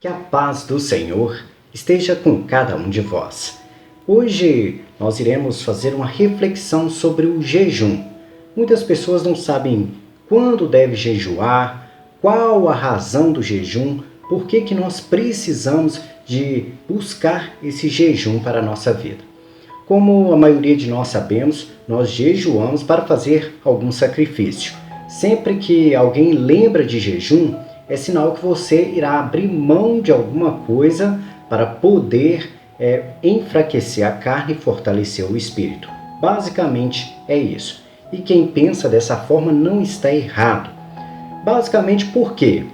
Que a paz do Senhor esteja com cada um de vós. Hoje nós iremos fazer uma reflexão sobre o jejum. Muitas pessoas não sabem quando deve jejuar, qual a razão do jejum, por que nós precisamos de buscar esse jejum para a nossa vida. Como a maioria de nós sabemos, nós jejuamos para fazer algum sacrifício. Sempre que alguém lembra de jejum, é sinal que você irá abrir mão de alguma coisa para poder enfraquecer a carne e fortalecer o espírito. Basicamente é isso. E quem pensa dessa forma não está errado. Basicamente por quê?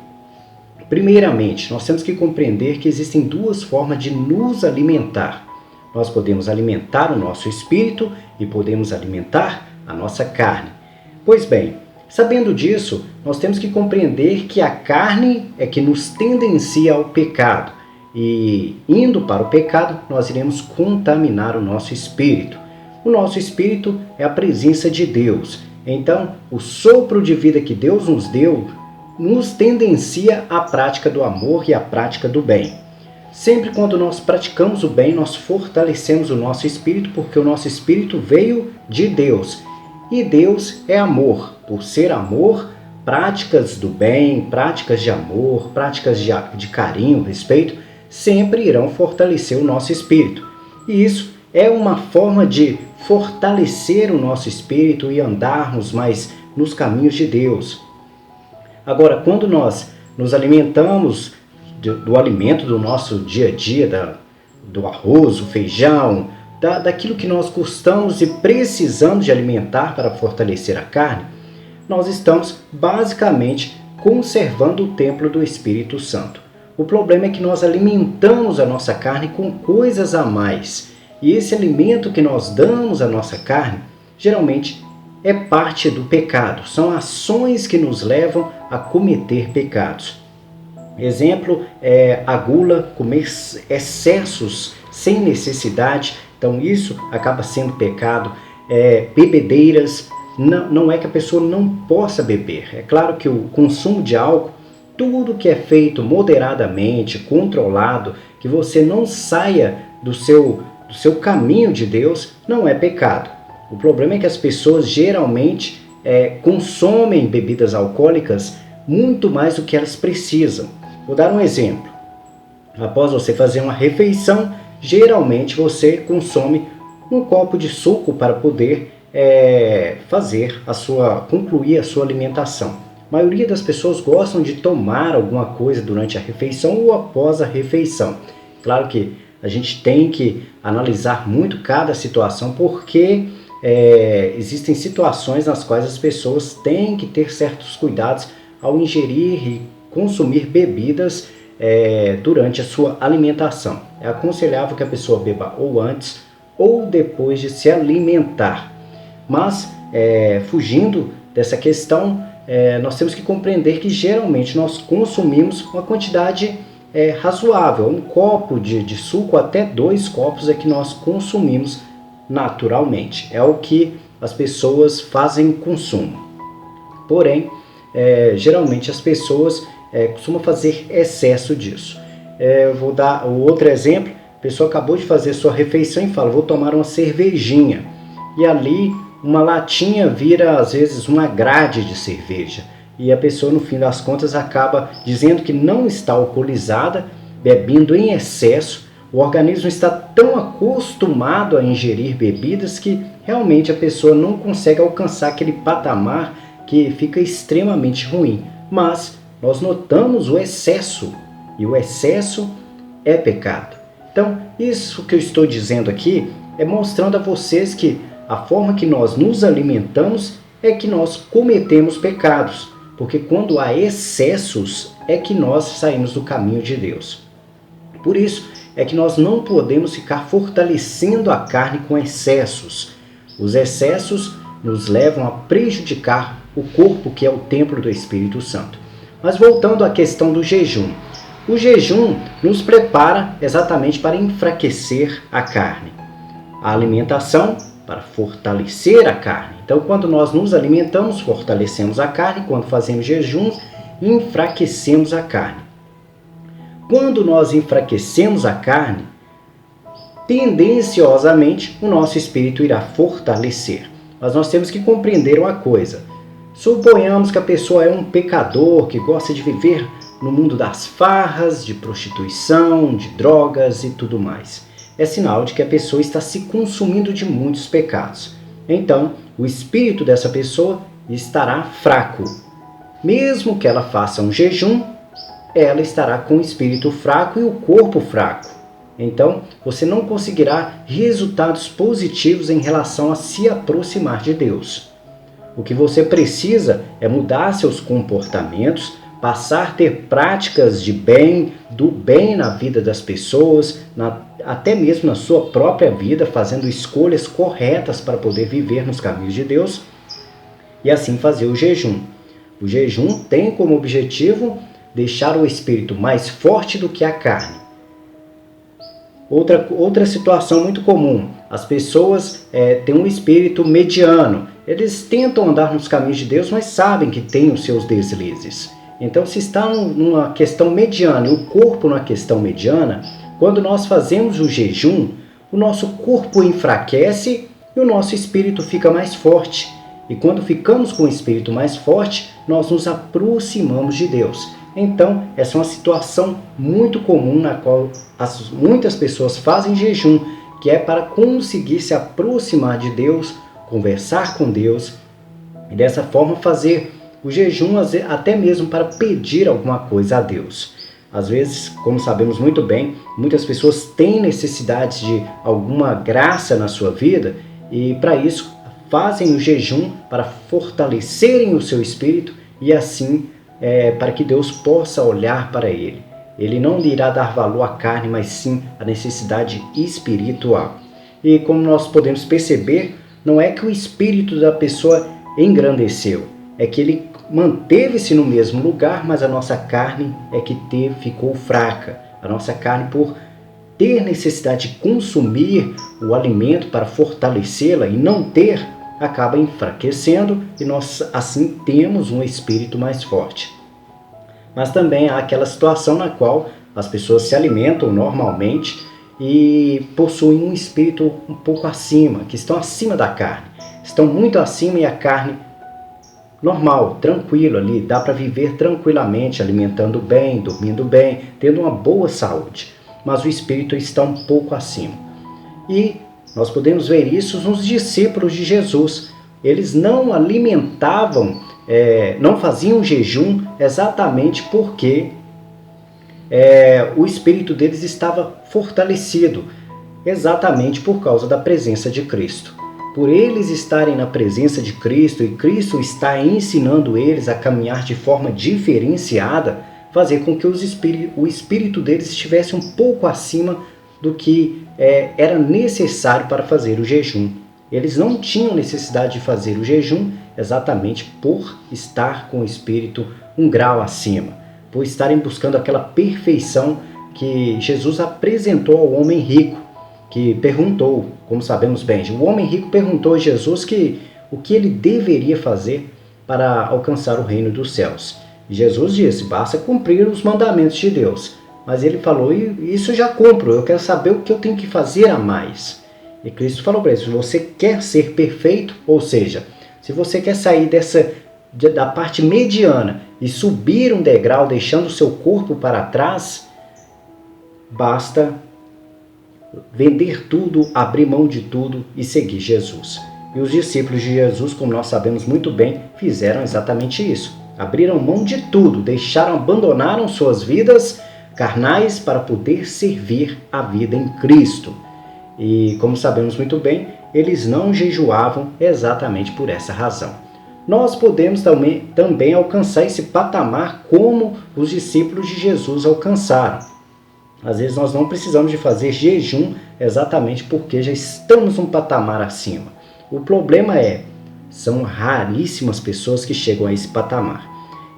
Primeiramente, nós temos que compreender que existem duas formas de nos alimentar. Nós podemos alimentar o nosso espírito e podemos alimentar a nossa carne. Pois bem, sabendo disso, nós temos que compreender que a carne é que nos tendencia ao pecado. E indo para o pecado, nós iremos contaminar o nosso espírito. O nosso espírito é a presença de Deus. Então, o sopro de vida que Deus nos deu nos tendencia à prática do amor e à prática do bem. Sempre quando nós praticamos o bem, nós fortalecemos o nosso espírito, porque o nosso espírito veio de Deus. E Deus é amor. Por ser amor, práticas do bem, práticas de amor, práticas de carinho, respeito, sempre irão fortalecer o nosso espírito. E isso é uma forma de fortalecer o nosso espírito e andarmos mais nos caminhos de Deus. Agora, quando nós nos alimentamos do alimento do nosso dia a dia, do arroz, o feijão, daquilo que nós gostamos e precisamos de alimentar para fortalecer a carne, nós estamos basicamente conservando o templo do Espírito Santo. O problema é que nós alimentamos a nossa carne com coisas a mais. E esse alimento que nós damos à nossa carne, geralmente é parte do pecado. São ações que nos levam a cometer pecados. Exemplo é a gula, comer excessos sem necessidade. Então isso acaba sendo pecado. Bebedeiras, não é que a pessoa não possa beber. É claro que o consumo de álcool, tudo que é feito moderadamente, controlado, que você não saia do seu caminho de Deus, não é pecado. O problema é que as pessoas geralmente consomem bebidas alcoólicas muito mais do que elas precisam. Vou dar um exemplo. Após você fazer uma refeição, geralmente você consome um copo de suco para poder concluir a sua alimentação. A maioria das pessoas gostam de tomar alguma coisa durante a refeição ou após a refeição. Claro que a gente tem que analisar muito cada situação, porque existem situações nas quais as pessoas têm que ter certos cuidados ao ingerir e consumir bebidas durante a sua alimentação. É aconselhável que a pessoa beba ou antes ou depois de se alimentar. Mas, fugindo dessa questão, nós temos que compreender que geralmente nós consumimos uma quantidade razoável. Um copo de suco, até 2 copos é que nós consumimos naturalmente. É o que as pessoas fazem consumo. Porém, geralmente as pessoas costumam fazer excesso disso. Eu vou dar o outro exemplo. A pessoa acabou de fazer sua refeição e fala: vou tomar uma cervejinha. E ali uma latinha vira às vezes uma grade de cerveja. E a pessoa, no fim das contas, acaba dizendo que não está alcoolizada, bebendo em excesso. O organismo está tão acostumado a ingerir bebidas que realmente a pessoa não consegue alcançar aquele patamar que fica extremamente ruim. Mas nós notamos o excesso, e o excesso é pecado. Então, isso que eu estou dizendo aqui é mostrando a vocês que a forma que nós nos alimentamos é que nós cometemos pecados, porque quando há excessos é que nós saímos do caminho de Deus. Por isso é que nós não podemos ficar fortalecendo a carne com excessos. Os excessos nos levam a prejudicar o corpo, que é o templo do Espírito Santo. Mas voltando à questão do jejum. O jejum nos prepara exatamente para enfraquecer a carne. A alimentação para fortalecer a carne. Então, quando nós nos alimentamos, fortalecemos a carne. Quando fazemos jejum, enfraquecemos a carne. quando nós enfraquecemos a carne, tendenciosamente o nosso espírito irá fortalecer. Mas nós temos que compreender uma coisa. Suponhamos que a pessoa é um pecador que gosta de viver no mundo das farras, de prostituição, de drogas e tudo mais. É sinal de que a pessoa está se consumindo de muitos pecados. Então, o espírito dessa pessoa estará fraco. Mesmo que ela faça um jejum, ela estará com o espírito fraco e o corpo fraco. Então, você não conseguirá resultados positivos em relação a se aproximar de Deus. O que você precisa é mudar seus comportamentos, passar a ter práticas de bem, do bem na vida das pessoas, até mesmo na sua própria vida, fazendo escolhas corretas para poder viver nos caminhos de Deus e assim fazer o jejum. O jejum tem como objetivo deixar o espírito mais forte do que a carne. Outra situação muito comum, as pessoas têm um espírito mediano. Eles tentam andar nos caminhos de Deus, mas sabem que têm os seus deslizes. Então, se está numa questão mediana e o corpo numa questão mediana, quando nós fazemos o jejum, o nosso corpo enfraquece e o nosso espírito fica mais forte. E quando ficamos com o espírito mais forte, nós nos aproximamos de Deus. Então, essa é uma situação muito comum na qual muitas pessoas fazem jejum, que é para conseguir se aproximar de Deus, conversar com Deus e dessa forma fazer o jejum até mesmo para pedir alguma coisa a Deus. Às vezes, como sabemos muito bem, muitas pessoas têm necessidade de alguma graça na sua vida e para isso fazem o jejum para fortalecerem o seu espírito e assim para que Deus possa olhar para ele. Ele não lhe irá dar valor à carne, mas sim à necessidade espiritual. E como nós podemos perceber, não é que o espírito da pessoa engrandeceu, é que ele manteve-se no mesmo lugar, mas a nossa carne é que ficou fraca. A nossa carne, por ter necessidade de consumir o alimento para fortalecê-la e não ter, acaba enfraquecendo e nós assim temos um espírito mais forte. Mas também há aquela situação na qual as pessoas se alimentam normalmente e possuem um espírito um pouco acima, que estão acima da carne. Estão muito acima e a carne normal, tranquilo ali, dá para viver tranquilamente, alimentando bem, dormindo bem, tendo uma boa saúde. Mas o espírito está um pouco acima. E nós podemos ver isso nos discípulos de Jesus. Eles não alimentavam, não faziam jejum exatamente porque o espírito deles estava fortalecido, exatamente por causa da presença de Cristo. Por eles estarem na presença de Cristo e Cristo está ensinando eles a caminhar de forma diferenciada, fazer com que o espírito deles estivesse um pouco acima do que era necessário para fazer o jejum. Eles não tinham necessidade de fazer o jejum exatamente por estar com o espírito um grau acima, por estarem buscando aquela perfeição que Jesus apresentou ao homem rico, que perguntou, como sabemos bem, o homem rico perguntou a Jesus o que ele deveria fazer para alcançar o reino dos céus. E Jesus disse, basta cumprir os mandamentos de Deus. Mas ele falou, isso eu já cumpro, eu quero saber o que eu tenho que fazer a mais. E Cristo falou para ele, se você quer ser perfeito, ou seja, se você quer sair da parte mediana e subir um degrau, deixando o seu corpo para trás, basta vender tudo, abrir mão de tudo e seguir Jesus. E os discípulos de Jesus, como nós sabemos muito bem, fizeram exatamente isso. Abriram mão de tudo, abandonaram suas vidas carnais para poder servir a vida em Cristo. E como sabemos muito bem, eles não jejuavam exatamente por essa razão. Nós podemos também alcançar esse patamar como os discípulos de Jesus alcançaram. Às vezes nós não precisamos de fazer jejum exatamente porque já estamos um patamar acima. O problema são raríssimas pessoas que chegam a esse patamar.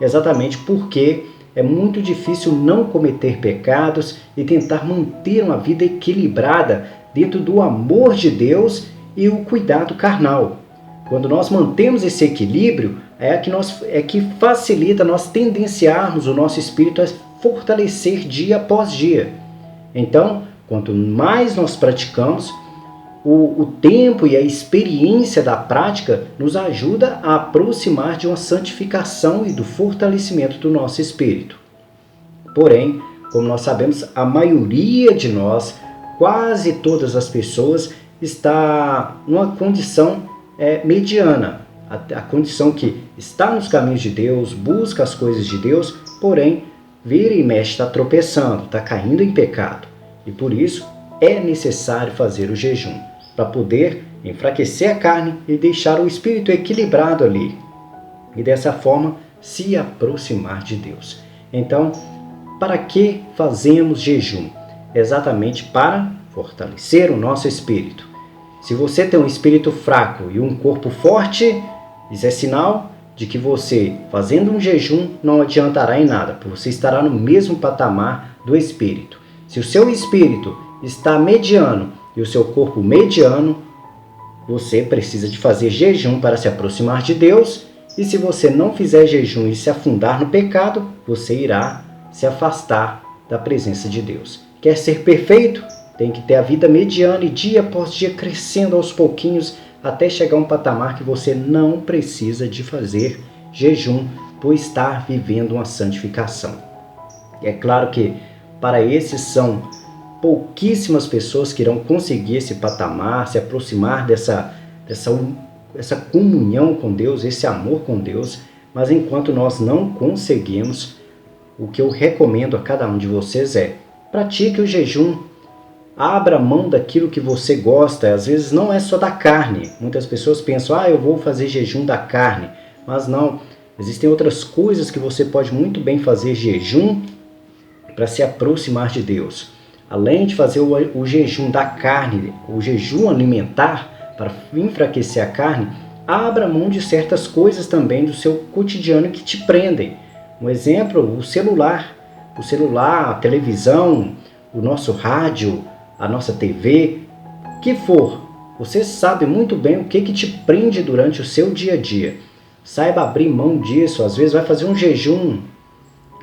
Exatamente porque é muito difícil não cometer pecados e tentar manter uma vida equilibrada dentro do amor de Deus e o cuidado carnal. Quando nós mantemos esse equilíbrio, é que facilita nós tendenciarmos o nosso espírito a fortalecer dia após dia. Então, quanto mais nós praticamos, o tempo e a experiência da prática nos ajuda a aproximar de uma santificação e do fortalecimento do nosso espírito. Porém, como nós sabemos, a maioria de nós, quase todas as pessoas, está numa condição mediana. A condição que está nos caminhos de Deus, busca as coisas de Deus, porém, vira e mexe, está tropeçando, está caindo em pecado. E por isso é necessário fazer o jejum, para poder enfraquecer a carne e deixar o espírito equilibrado ali. E dessa forma se aproximar de Deus. Então, para que fazemos jejum? Exatamente para fortalecer o nosso espírito. Se você tem um espírito fraco e um corpo forte, isso é sinal de que você, fazendo um jejum, não adiantará em nada, porque você estará no mesmo patamar do espírito. Se o seu espírito está mediano e o seu corpo mediano, você precisa de fazer jejum para se aproximar de Deus. E se você não fizer jejum e se afundar no pecado, você irá se afastar da presença de Deus. Quer ser perfeito? Tem que ter a vida mediana e dia após dia crescendo aos pouquinhos até chegar a um patamar que você não precisa de fazer jejum por estar vivendo uma santificação. É claro que para esses são pouquíssimas pessoas que irão conseguir esse patamar, se aproximar dessa comunhão com Deus, esse amor com Deus, mas enquanto nós não conseguimos, o que eu recomendo a cada um de vocês é: pratique o jejum, abra mão daquilo que você gosta. Às vezes não é só da carne. Muitas pessoas pensam, eu vou fazer jejum da carne, mas não. Existem outras coisas que você pode muito bem fazer jejum para se aproximar de Deus. Além de fazer o jejum da carne, o jejum alimentar para enfraquecer a carne, abra mão de certas coisas também do seu cotidiano que te prendem. Um exemplo, o celular, a televisão, o nosso rádio, a nossa TV, o que for. Você sabe muito bem o que te prende durante o seu dia a dia. Saiba abrir mão disso. Às vezes vai fazer um jejum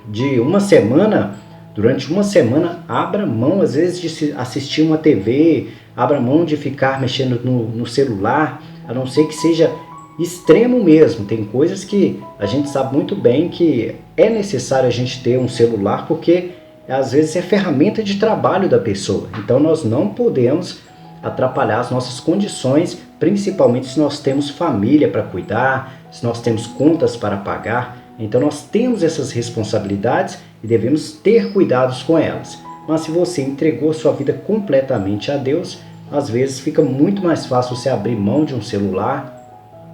de uma semana. Durante uma semana, abra mão, às vezes, de assistir uma TV, abra mão de ficar mexendo no celular, a não ser que seja extremo mesmo. Tem coisas que a gente sabe muito bem que é necessário a gente ter um celular, porque às vezes é ferramenta de trabalho da pessoa. Então nós não podemos atrapalhar as nossas condições, principalmente se nós temos família para cuidar, se nós temos contas para pagar. Então nós temos essas responsabilidades e devemos ter cuidados com elas. Mas se você entregou sua vida completamente a Deus, às vezes fica muito mais fácil você abrir mão de um celular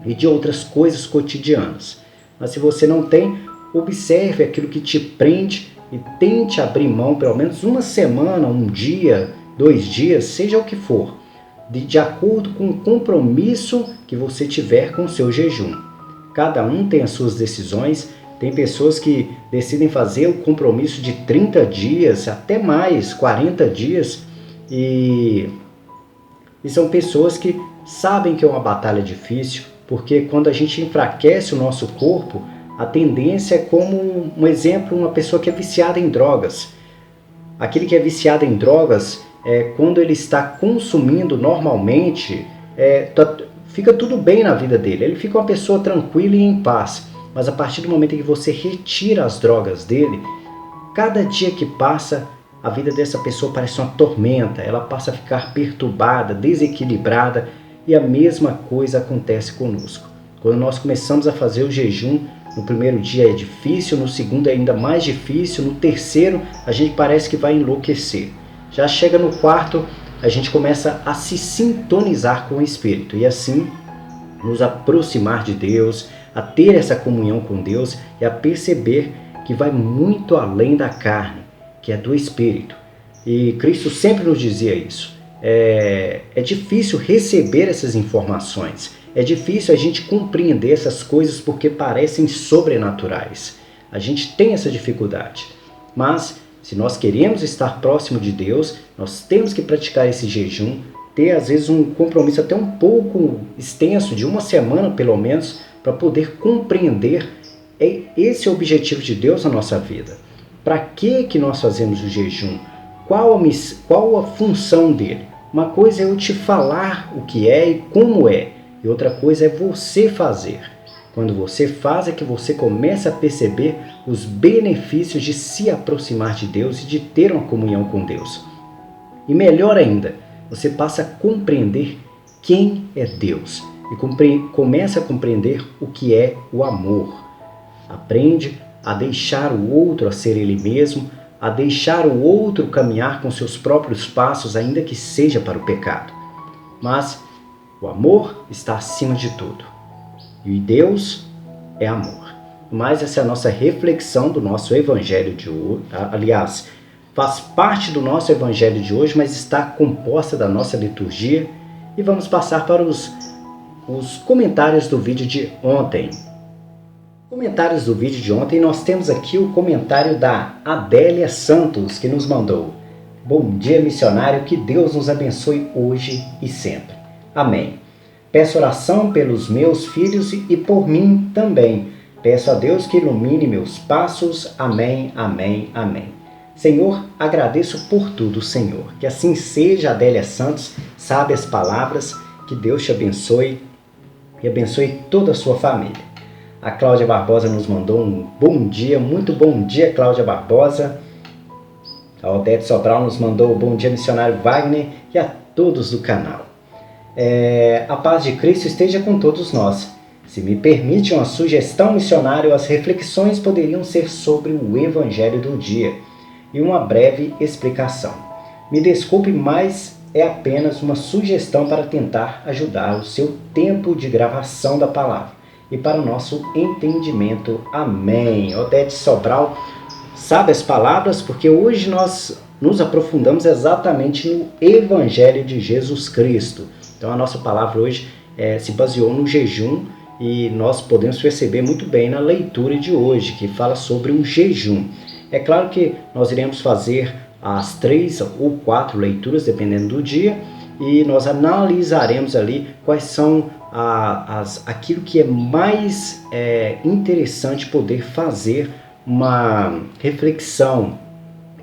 e de outras coisas cotidianas. Mas se você não tem, observe aquilo que te prende e tente abrir mão pelo menos uma semana, um dia, 2 dias, seja o que for, de acordo com o compromisso que você tiver com o seu jejum. Cada um tem as suas decisões. Tem pessoas que decidem fazer o compromisso de 30 dias, até mais, 40 dias. E são pessoas que sabem que é uma batalha difícil, porque quando a gente enfraquece o nosso corpo, a tendência é como um exemplo, uma pessoa que é viciada em drogas. Aquele que é viciado em drogas, quando ele está consumindo normalmente, fica tudo bem na vida dele. Ele fica uma pessoa tranquila e em paz. Mas a partir do momento em que você retira as drogas dele, cada dia que passa, a vida dessa pessoa parece uma tormenta. Ela passa a ficar perturbada, desequilibrada, e a mesma coisa acontece conosco. Quando nós começamos a fazer o jejum, no primeiro dia é difícil, no segundo é ainda mais difícil, no terceiro a gente parece que vai enlouquecer. Já chega no quarto, a gente começa a se sintonizar com o Espírito e assim nos aproximar de Deus, a ter essa comunhão com Deus e a perceber que vai muito além da carne, que é do Espírito. E Cristo sempre nos dizia isso. É difícil receber essas informações, é difícil a gente compreender essas coisas porque parecem sobrenaturais. A gente tem essa dificuldade, mas se nós queremos estar próximo de Deus, nós temos que praticar esse jejum, ter às vezes um compromisso até um pouco extenso, de uma semana pelo menos, para poder compreender esse objetivo de Deus na nossa vida. Para que nós fazemos o jejum? Qual a função dele? Uma coisa é eu te falar o que é e como é, e outra coisa é você fazer. Quando você faz é que você começa a perceber os benefícios de se aproximar de Deus e de ter uma comunhão com Deus. E melhor ainda, você passa a compreender quem é Deus e começa a compreender o que é o amor. Aprende a deixar o outro a ser ele mesmo, a deixar o outro caminhar com seus próprios passos, ainda que seja para o pecado. Mas o amor está acima de tudo. E Deus é amor. Mas essa é a nossa reflexão do nosso evangelho de hoje. Aliás, faz parte do nosso evangelho de hoje, mas está composta da nossa liturgia. E vamos passar para os comentários do vídeo de ontem. Comentários do vídeo de ontem, nós temos aqui o comentário da Adélia Santos, que nos mandou: bom dia, missionário, que Deus nos abençoe hoje e sempre. Amém. Peço oração pelos meus filhos e por mim também. Peço a Deus que ilumine meus passos. Amém, amém, amém. Senhor, agradeço por tudo, Senhor. Que assim seja, Adélia Santos, sabe as palavras, que Deus te abençoe e abençoe toda a sua família. A Cláudia Barbosa nos mandou um bom dia, muito bom dia, Cláudia Barbosa. A Odete Sobral nos mandou bom dia, missionário Wagner, e a todos do canal. A paz de Cristo esteja com todos nós. Se me permite uma sugestão, missionário, as reflexões poderiam ser sobre o Evangelho do dia e uma breve explicação. Me desculpe, mas é apenas uma sugestão para tentar ajudar o seu tempo de gravação da palavra e para o nosso entendimento. Amém. Odete Sobral sabe as palavras, porque hoje nós nos aprofundamos exatamente no Evangelho de Jesus Cristo. Então a nossa palavra hoje se baseou no jejum e nós podemos perceber muito bem na leitura de hoje, que fala sobre um jejum. É claro que nós iremos fazer as 3 ou 4 leituras, dependendo do dia, e nós analisaremos ali quais são aquilo que é mais interessante poder fazer uma reflexão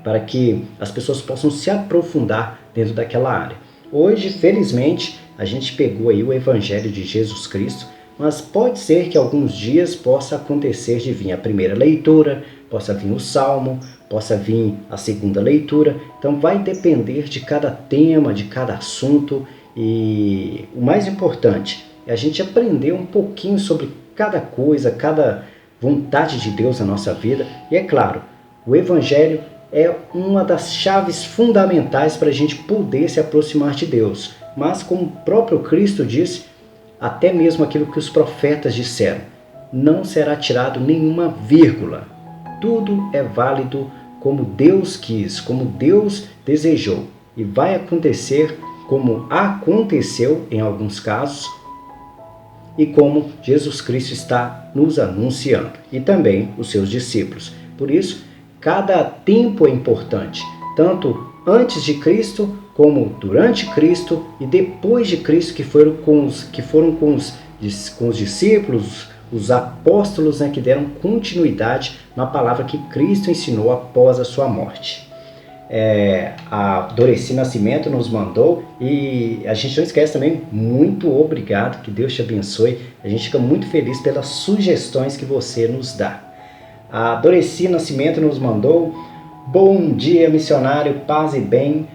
para que as pessoas possam se aprofundar dentro daquela área. Hoje, felizmente, a gente pegou aí o Evangelho de Jesus Cristo, mas pode ser que alguns dias possa acontecer de vir a primeira leitura, possa vir o Salmo, possa vir a segunda leitura. Então vai depender de cada tema, de cada assunto, e o mais importante é a gente aprender um pouquinho sobre cada coisa, cada vontade de Deus na nossa vida. E é claro, o Evangelho é uma das chaves fundamentais para a gente poder se aproximar de Deus. Mas como o próprio Cristo disse, até mesmo aquilo que os profetas disseram, não será tirado nenhuma vírgula. Tudo é válido como Deus quis, como Deus desejou. E vai acontecer como aconteceu em alguns casos e como Jesus Cristo está nos anunciando. E também os seus discípulos. Por isso, cada tempo é importante, tanto antes de Cristo como durante Cristo e depois de Cristo, que foram com os discípulos, os apóstolos, que deram continuidade na palavra que Cristo ensinou após a sua morte. A Doreci Nascimento nos mandou, e a gente não esquece também, muito obrigado, que Deus te abençoe. A gente fica muito feliz pelas sugestões que você nos dá. A Doreci Nascimento nos mandou: bom dia, missionário, paz e bem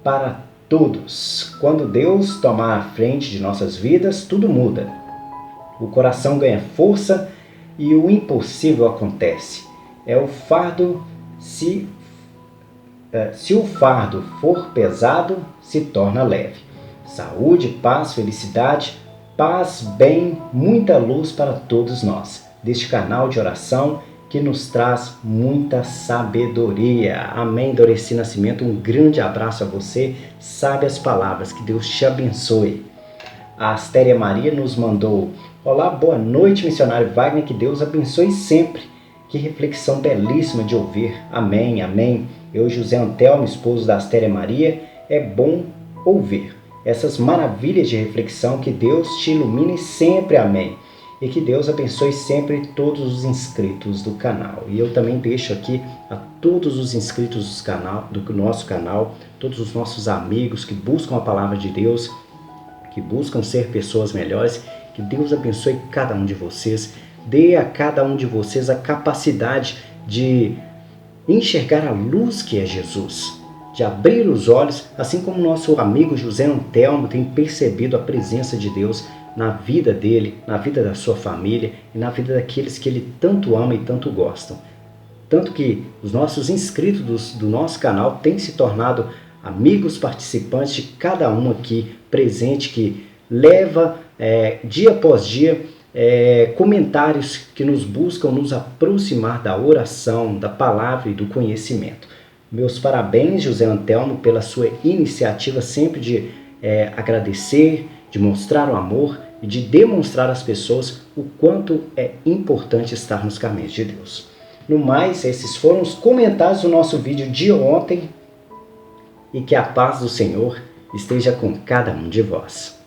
para todos. Quando Deus tomar a frente de nossas vidas, tudo muda. O coração ganha força e o impossível acontece. Se o fardo for pesado, se torna leve. Saúde, paz, felicidade, paz, bem, muita luz para todos nós. Deste canal de oração que nos traz muita sabedoria. Amém, Doreci Nascimento. Um grande abraço a você. Sabe as palavras. Que Deus te abençoe. A Astéria Maria nos mandou: olá, boa noite, missionário Wagner. Que Deus abençoe sempre. Que reflexão belíssima de ouvir. Amém, amém. Eu, José Antelmo, esposo da Astéria Maria, é bom ouvir essas maravilhas de reflexão. Que Deus te ilumine sempre. Amém. e que Deus abençoe sempre todos os inscritos do canal. E eu também deixo aqui a todos os inscritos do nosso canal, todos os nossos amigos que buscam a palavra de Deus, que buscam ser pessoas melhores, que Deus abençoe cada um de vocês, dê a cada um de vocês a capacidade de enxergar a luz que é Jesus, de abrir os olhos, assim como nosso amigo José Antelmo tem percebido a presença de Deus na vida dele, na vida da sua família e na vida daqueles que ele tanto ama e tanto gostam. Tanto que os nossos inscritos do nosso canal têm se tornado amigos participantes de cada um aqui presente, que leva dia após dia comentários que nos buscam nos aproximar da oração, da palavra e do conhecimento. Meus parabéns, José Antelmo, pela sua iniciativa sempre de agradecer, de mostrar o amor e de demonstrar às pessoas o quanto é importante estar nos caminhos de Deus. No mais, esses foram os comentários do nosso vídeo de ontem, e que a paz do Senhor esteja com cada um de vós.